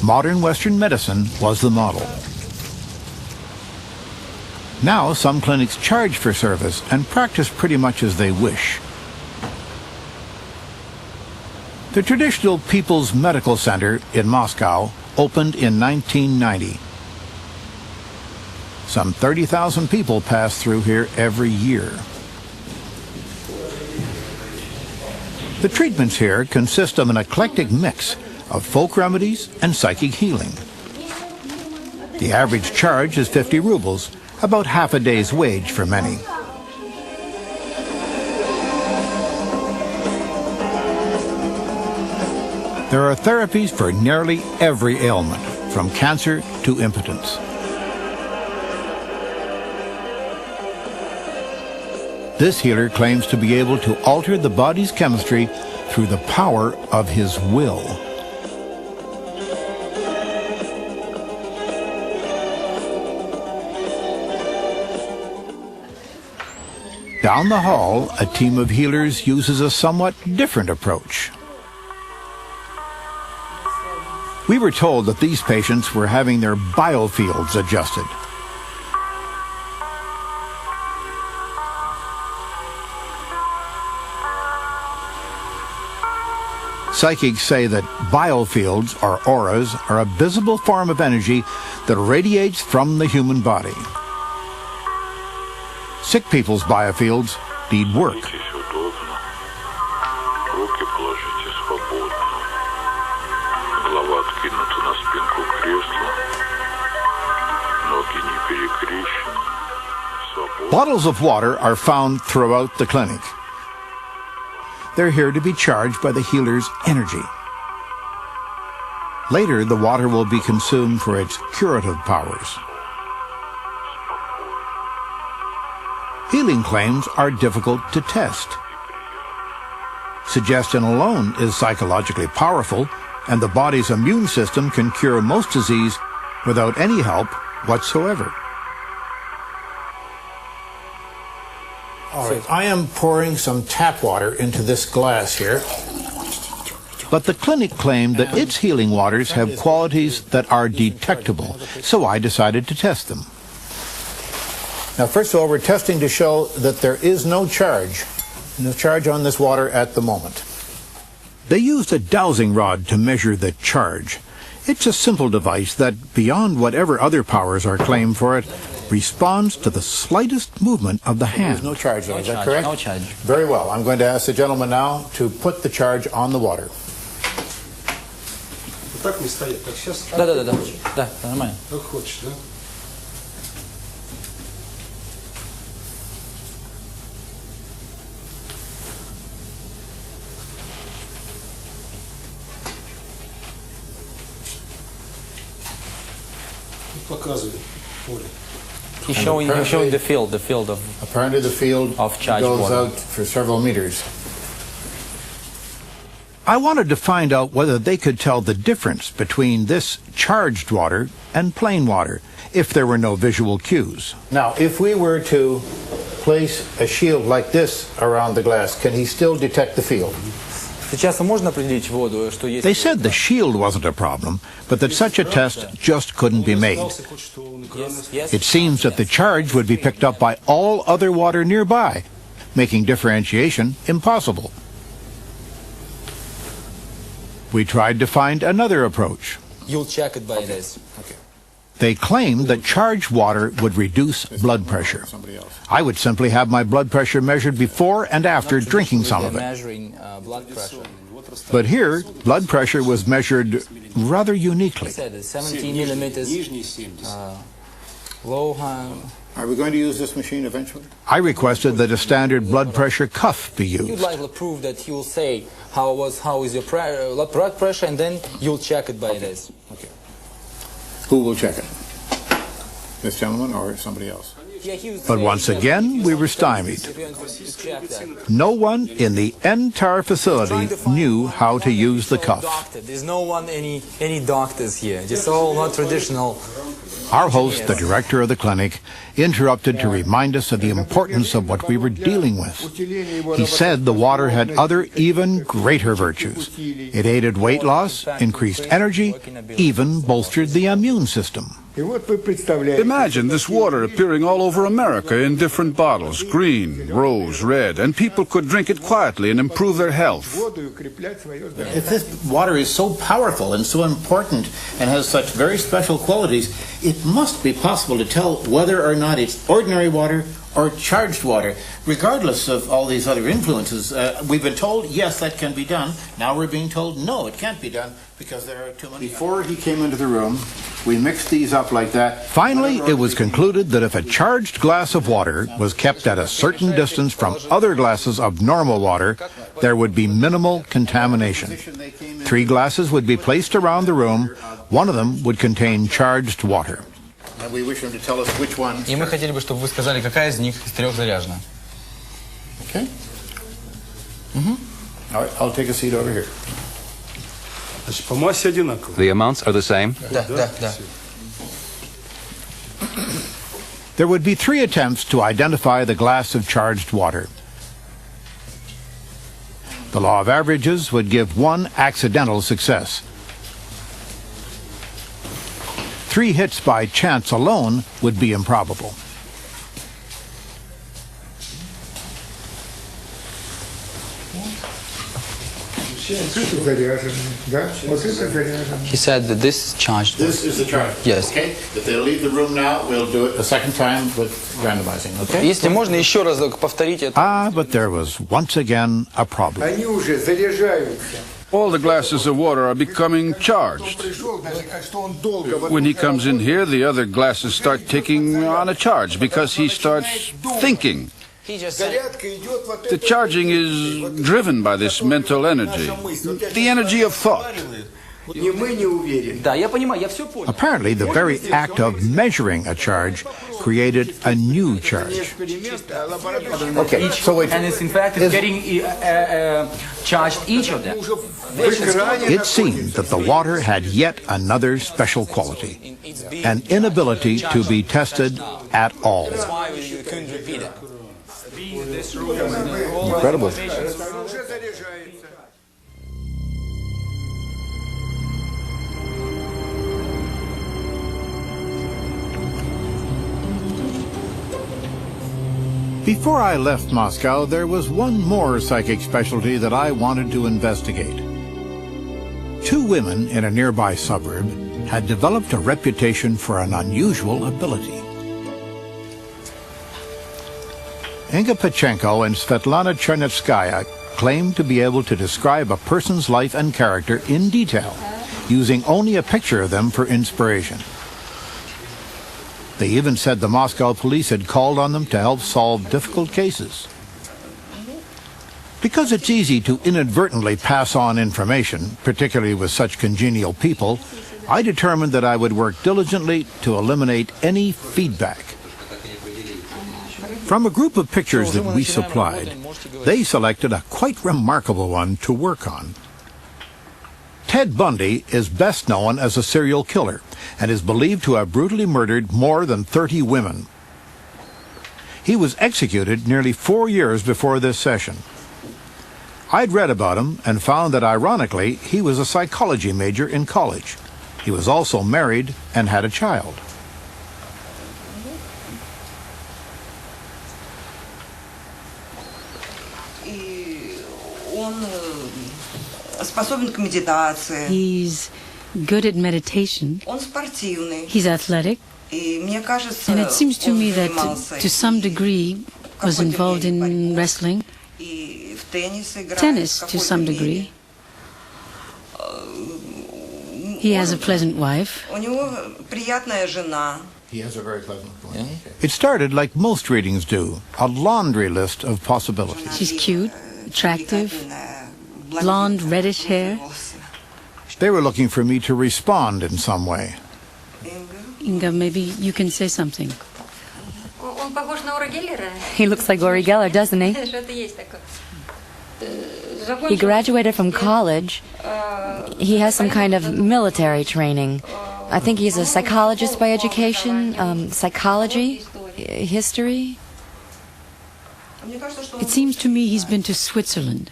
modern Western medicine was the model. Now some clinics charge for service and practice pretty much as they wish. The traditional People's Medical Center in Moscow opened in 1990. Some 30,000 people pass through here every year. The treatments here consist of an eclectic mix of folk remedies and psychic healing. The average charge is 50 rubles, about half a day's wage for many. There are therapies for nearly every ailment, from cancer to impotence. This healer claims to be able to alter the body's chemistry through the power of his will. Down the hall, a team of healers uses a somewhat different approach. We were told that these patients were having their biofields adjusted. Psychics say that biofields, or auras, are a visible form of energy that radiates from the human body. Sick people's biofields need work. Bottles of water are found throughout the clinic. They're here to be charged by the healer's energy. Later, the water will be consumed for its curative powers. Healing claims are difficult to test. Suggestion alone is psychologically powerful, and the body's immune system can cure most disease without any help whatsoever. All right, I am pouring some tap water into this glass here. But the clinic claimed that its healing waters have qualities that are detectable, so I decided to test them. Now, first of all, we're testing to show that there is no charge on this water at the moment. They used a dowsing rod to measure the charge. It's a simple device that, beyond whatever other powers are claimed for it, responds to the slightest movement of the hand. There's no charge, though, is that correct? No charge. Very well. I'm going to ask the gentleman now to put the charge on the water. Да, нормально. Как хочешь, да? Показывай поле. He's showing the field of. Apparently the field of charged goes water. out for several meters. I wanted to find out whether they could tell the difference between this charged water and plain water, if there were no visual cues. Now, if we were to place a shield like this around the glass, can he still detect the field? They said the shield wasn't a problem, but that such a test just couldn't be made. It seems that the charge would be picked up by all other water nearby, making differentiation impossible. We tried to find another approach. You'll check it by this. Okay. They claimed that charged water would reduce blood pressure. I would simply have my blood pressure measured before and after drinking some of it. Blood pressure. But here, blood pressure was measured rather uniquely. 17 millimeters low. Are we going to use this machine eventually? I requested that a standard blood pressure cuff be used. You'd like to prove that he will say how is your blood pressure, and then you'll check it by this. Okay. Who will check it? This gentleman or somebody else? But once again, we were stymied. No one in the entire facility knew how to use the cuff. There's no one, any doctors here. Just all not traditional Our host, the director of the clinic, interrupted to remind us of the importance of what we were dealing with. He said the water had other, even greater virtues. It aided weight loss, increased energy, even bolstered the immune system. Imagine this water appearing all over America in different bottles, green, rose, red, and people could drink it quietly and improve their health. If this water is so powerful and so important and has such very special qualities, it must be possible to tell whether or not it's ordinary water or charged water, regardless of all these other influences. We've been told, yes, that can be done. Now we're being told, no, it can't be done because there are too many. Before he came into the room, we mixed these up like that. Finally, it was concluded that if a charged glass of water was kept at a certain distance from other glasses of normal water, there would be minimal contamination. 3 glasses would be placed around the room. One of them would contain charged water. And we wish him to tell us which one. И мы хотели бы, чтобы вы сказали, какая из них из 3 заряжена. Okay. All right, I'll take a seat over here. Значит, по массе одинаково. The amounts are the same? Да. There would be 3 attempts to identify the glass of charged water. The law of averages would give 1 accidental success. 3 hits by chance alone would be improbable. He said that this is charged. This is the charge. Yes. Okay. If they'll leave the room now, we'll do it a second time with randomizing. Okay. Если можно еще раз повторить это. But there was once again a problem. Они уже заряжаются. All the glasses of water are becoming charged. When he comes in here, the other glasses start taking on a charge because he starts thinking. He just said, The charging is driven by this mental energy, the energy of thought. да, я понимаю, я все понял. Apparently, the very act of measuring a charge created a new charge. Okay, so And it's in fact getting charged each of them. it seemed that the water had yet another special quality, an inability to be tested at all. That's why you couldn't repeat it. Incredible. Before I left Moscow, there was one more psychic specialty that I wanted to investigate. 2 women in a nearby suburb had developed a reputation for an unusual ability. Inga Pachenko and Svetlana Chernevskaya claimed to be able to describe a person's life and character in detail, using only a picture of them for inspiration. They even said the Moscow police had called on them to help solve difficult cases. Because it's easy to inadvertently pass on information, particularly with such congenial people, I determined that I would work diligently to eliminate any feedback. From a group of pictures that we supplied, they selected a quite remarkable one to work on. Ted Bundy is best known as a serial killer and is believed to have brutally murdered more than 30 women. He was executed nearly 4 years before this session. I'd read about him and found that, ironically, he was a psychology major in college. He was also married and had a child. He's good at meditation. He's athletic. And it seems to me that, to some degree, was involved in wrestling, tennis to some degree. He has a pleasant wife. He has a very pleasant wife. It started like most readings do, a laundry list of possibilities. She's cute, attractive, blonde, reddish hair. They were looking for me to respond in some way. Inga, maybe you can say something. He looks like Uri Geller, doesn't he? He graduated from college. He has some kind of military training. I think he's a psychologist by education, psychology, history. It seems to me he's been to Switzerland.